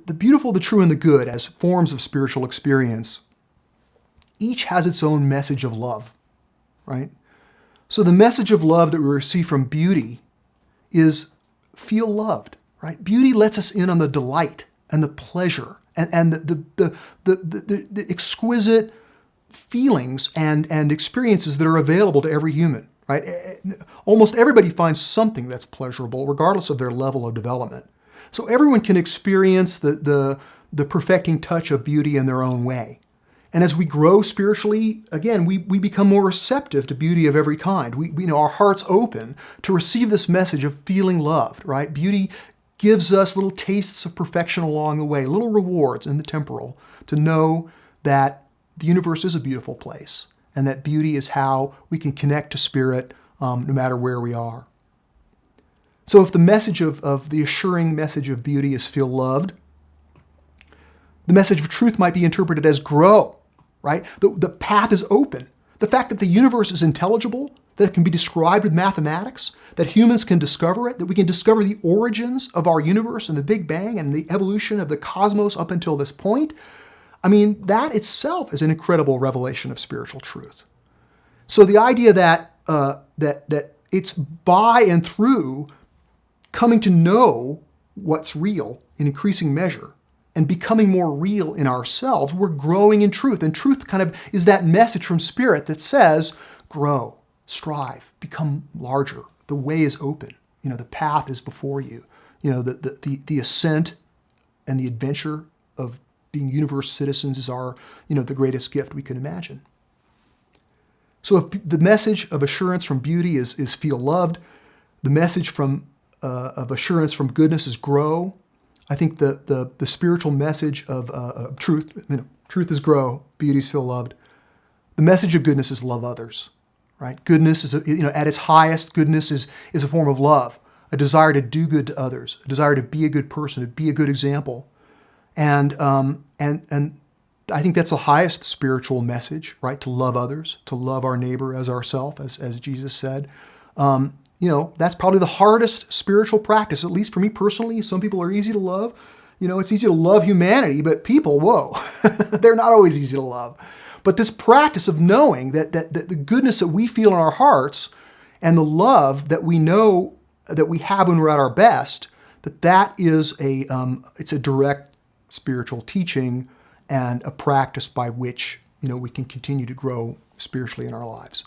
the beautiful, the true, and the good as forms of spiritual experience, each has its own message of love, right? So the message of love that we receive from beauty is feel loved, right? Beauty lets us in on the delight and the pleasure and the exquisite feelings and experiences that are available to every human, right? Almost everybody finds something that's pleasurable, regardless of their level of development. So everyone can experience the perfecting touch of beauty in their own way. And as we grow spiritually, again, we become more receptive to beauty of every kind. Our hearts open to receive this message of feeling loved, right? Beauty gives us little tastes of perfection along the way, little rewards in the temporal to know that the universe is a beautiful place and that beauty is how we can connect to spirit no matter where we are. So if the message of the assuring message of beauty is feel loved, the message of truth might be interpreted as grow, right? The path is open. The fact that the universe is intelligible, that it can be described with mathematics, that humans can discover it, that we can discover the origins of our universe and the Big Bang and the evolution of the cosmos up until this point, I mean, that itself is an incredible revelation of spiritual truth. So the idea that it's by and through coming to know what's real in increasing measure and becoming more real in ourselves, we're growing in truth. And truth kind of is that message from Spirit that says, grow, strive, become larger. The way is open. The path is before you. The ascent and the adventure of being universe citizens is our, the greatest gift we can imagine. So if the message of assurance from beauty is feel loved, the message of assurance from goodness is grow. I think the spiritual message of truth, truth is grow, beauty is feel loved. The message of goodness is love others, right? Goodness is, at its highest, goodness is a form of love, a desire to do good to others, a desire to be a good person, to be a good example. And I think that's the highest spiritual message, right? To love others, to love our neighbor as ourselves, as Jesus said. That's probably the hardest spiritual practice, at least for me personally. Some people are easy to love. It's easy to love humanity, but people, whoa, they're not always easy to love. But this practice of knowing that the goodness that we feel in our hearts and the love that we know that we have when we're at our best, that is it's a direct spiritual teaching and a practice by which, we can continue to grow spiritually in our lives.